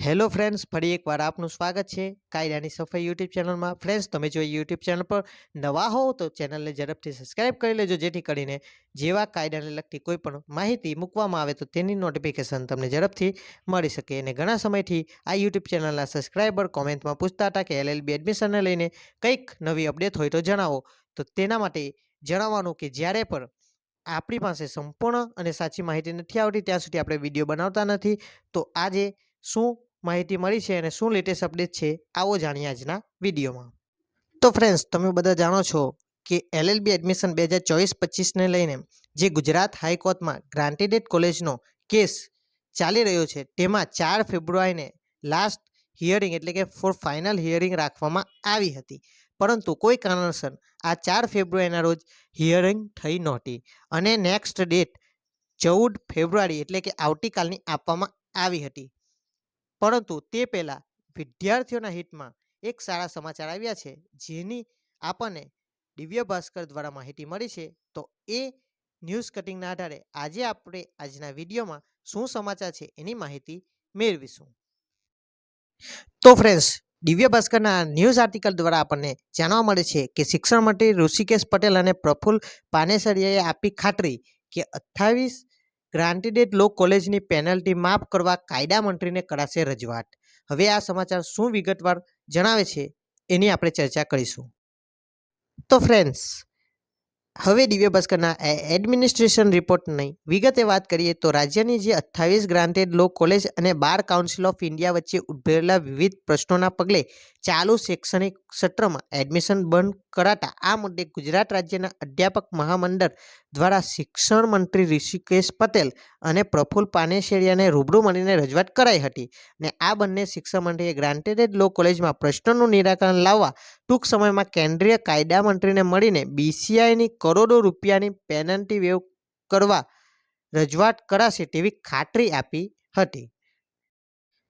Hello friends, ફરી એકવાર આપનું સ્વાગત છે કાયદાની સફાઈ યુટ્યુબ ચેનલમાં. ફ્રેન્ડ્સ, તમે જો યુટ્યુબ ચેનલ પર નવા હો તો ચેનલને ઝડપથી સબસ્ક્રાઇબ કરી લેજો, જેથી કરીને જેવા કાયદાને લગતી કોઈ પણ માહિતી મૂકવામાં આવે તો તેની નોટિફિકેશન તમને ઝડપથી મળી શકે. અને ઘણા સમયથી આ યુટ્યુબ ચેનલના સબસ્ક્રાઇબર કોમેન્ટમાં પૂછતા હતા કે એલએલબી એડમિશનને લઈને કંઈક નવી અપડેટ હોય તો જણાવો. તો તેના માટે જણાવવાનું કે જ્યારે પણ આપણી પાસે સંપૂર્ણ અને સાચી માહિતી નથી આવતી ત્યાં સુધી આપણે વિડીયો બનાવતા નથી. તો આજે શું માહિતી મળી છે અને શું લેટેસ્ટ અપડેટ છે, આવો જાણીએ આજના વિડીયોમાં. તો ફ્રેન્ડ્સ, તમે બધા જાણો છો કે એલએલબી એડમિશન 2024-25ને લઈને જે ગુજરાત હાઈકોર્ટમાં ગ્રાન્ટેડ કોલેજનો કેસ ચાલી રહ્યો છે, તેમાં 4 ફેબ્રુઆરીને લાસ્ટ હિયરિંગ એટલે કે ફાઇનલ હિયરિંગ રાખવામાં આવી હતી. પરંતુ કોઈ કારણસર આ 4 ફેબ્રુઆરીના રોજ હિયરિંગ થઈ નહોતી અને નેક્સ્ટ ડેટ 14 ફેબ્રુઆરી એટલે કે આવતીકાલની આપવામાં આવી હતી. પરંતુ તે પહેલાં વિદ્યાર્થીઓના હિતમાં એક સારા સમાચાર આવ્યા છે, જેની આપણને દિવ્ય ભાસ્કર દ્વારા માહિતી મળી છે. તો એ ન્યૂઝ કટિંગના આધારે આજે આપણે આજના વિડીયોમાં શું સમાચાર છે એની માહિતી મેળવીશું. તો ફ્રેન્ડ્સ, દિવ્ય ભાસ્કરના ન્યૂઝ આર્ટિકલ દ્વારા આપણને જાણવા મળે છે કે શિક્ષણ મંત્રી ઋષિકેશ પટેલ અને પ્રફુલ્લ પાનેસરિયાએ આપી ખાતરી કે 28 ગ્રાન્ટેડ લો કોલેજની પેનલ્ટી માફ કરવા કાયદા મંત્રીને કરાશે રજૂઆત. હવે આ સમાચાર શું વિગતવાર જણાવે છે એની આપણે ચર્ચા કરીશું. તો ફ્રેન્ડ્સ, હવે દિવ્ય ભાસ્કરના એડમિનિસ્ટ્રેશન રિપોર્ટની વિગતે વાત કરીએ તો રાજ્યની જે 28 ગ્રાન્ટેડ લો કોલેજ અને બાર કાઉન્સિલ ઓફ ઇન્ડિયા વચ્ચે ઉદ્ભવેલા વિવિધ પ્રશ્નોના પગલે ચાલુ શૈક્ષણિક સત્રમાં એડમિશન બંધ કરાતા આ મુદ્દે ગુજરાત રાજ્યના અધ્યાપક મહામંડળ દ્વારા શિક્ષણ મંત્રી ઋષિકેશ પટેલ અને પ્રફુલ્લ પાનેસરિયાને રૂબરૂ મળીને રજૂઆત કરાઈ હતી. અને આ બંને શિક્ષણ મંત્રીએ ગ્રાન્ટેડ લો કોલેજમાં પ્રશ્નોનું નિરાકરણ લાવવા ટૂંક સમયમાં કેન્દ્રીય કાયદા મંત્રીને મળીને બીસીઆઈની કરોડો રૂપિયાની પેનલ્ટી વેવ કરવા રજૂઆત કરાશે તેવી ખાતરી આપી હતી.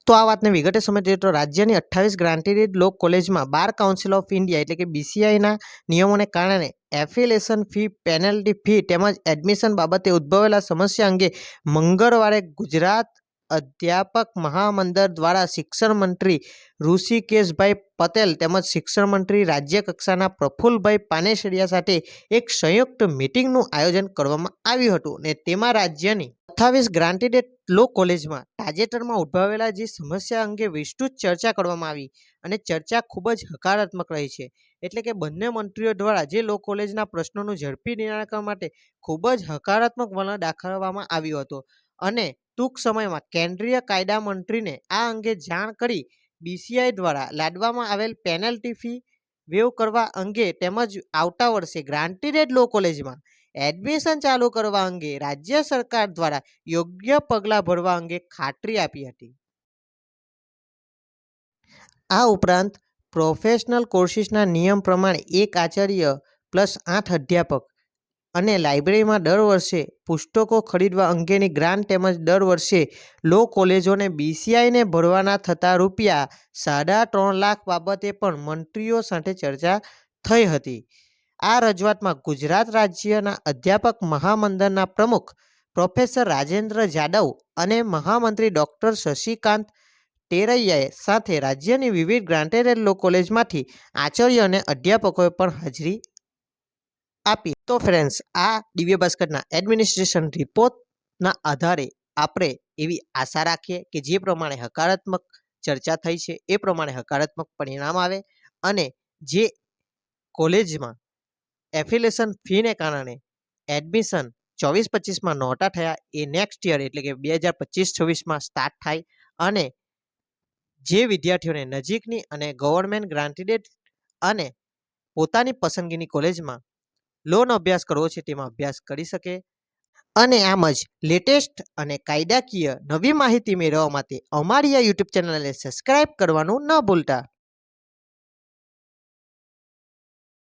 તો આ વાતને વિગતે સમજીએ તો રાજ્યની 28 ગ્રાન્ટેડ લો કોલેજમાં બાર કાઉન્સિલ ઓફ ઇન્ડિયા એટલે કે બીસીઆઈના નિયમોને કારણે એફિલિએશન ફી, પેનલ્ટી ફી તેમજ એડમિશન બાબતે ઉદ્ભવેલા સમસ્યા અંગે મંગળવારે ગુજરાત અધ્યાપક મહામંડળ દ્વારા શિક્ષણ મંત્રી ઋષિકેશભાઈ પટેલ તેમજ શિક્ષણ મંત્રી રાજ્ય કક્ષાના પ્રફુલ્લભાઈ પાનેસરિયા સાથે એક સંયુક્ત મિટિંગનું આયોજન કરવામાં આવ્યું હતું. અને તેમાં રાજ્યની 28 ગ્રાન્ટેડ લો કોલેજમાં તાજેતરમાં ઉદ્ભવેલા જે સમસ્યા અંગે વિસ્તૃત ચર્ચા કરવામાં આવી અને ચર્ચા ખૂબ જ હકારાત્મક રહી છે. એટલે કે બંને મંત્રીઓ દ્વારા જે લો કોલેજના પ્રશ્નોનું ઝડપી નિરાકરણ માટે ખૂબ જ હકારાત્મક વલણ દાખવવામાં આવ્યું હતું અને ટૂંક સમયમાં કેન્દ્રીય કાયદા મંત્રીને આ અંગે જાણ કરી બીસીઆઈ દ્વારા લાદવામાં આવેલ પેનલ્ટી ફી વેવ કરવા અંગે તેમજ આવતા વર્ષે ગ્રાન્ટેડ લો કોલેજમાં એડમિશન ચાલુ કરવા અંગે રાજ્ય સરકાર દ્વારા યોગ્ય પગલાં ભરવા અંગે ખાતરી આપી હતી. આ ઉપરાંત પ્રોફેશનલ કોર્સિસના નિયમ પ્રમાણે એક આચાર્ય પ્લસ 8 અધ્યાપક અને લાઇબ્રેરીમાં દર વર્ષે પુસ્તકો ખરીદવા અંગેની ગ્રાન્ટ તેમજ દર વર્ષે લો કોલેજોને બીસીઆઈને ભરવાના થતા રૂપિયા 3.5 લાખ બાબતે પણ મંત્રીઓ સાથે ચર્ચા થઈ હતી. આ રજૂઆતમાં ગુજરાત રાજ્યના અધ્યાપક મહામંડળના પ્રમુખ પ્રોફેસર રાજેન્દ્ર જાદવ અને મહામંત્રી ડૉક્ટર શશિકાંત ટેરૈયાએ સાથે રાજ્યની વિવિધ ગ્રાન્ટેડ લો કોલેજમાંથી આચાર્ય અને અધ્યાપકોએ પણ હાજરી આપી. તો ફ્રેન્ડ્સ, આ દિવ્ય ભાસ્કરના એડમિનિસ્ટ્રેશન રિપોર્ટના આધારે આપણે એવી આશા રાખીએ કે જે પ્રમાણે હકારાત્મક ચર્ચા થઈ છે એ પ્રમાણે હકારાત્મક પરિણામ આવે અને જે કોલેજમાં એફિલિએશન ફીને કારણે એડમિશન 24-25માં નહોતા થયા એ નેક્સ્ટ યર એટલે કે 2025-26માં સ્ટાર્ટ થાય અને જે વિદ્યાર્થીઓને નજીકની અને ગવર્મેન્ટ ગ્રાન્ટેડ અને પોતાની પસંદગીની કોલેજમાં લોન અભ્યાસ કરવો છે તેમાં અભ્યાસ કરી શકે. અને આમ જ લેટેસ્ટ અને કાયદાકીય નવી માહિતી મેળવવા માટે અમારી આ યુટ્યુબ ચેનલને સબસ્ક્રાઈબ કરવાનું ન ભૂલતા.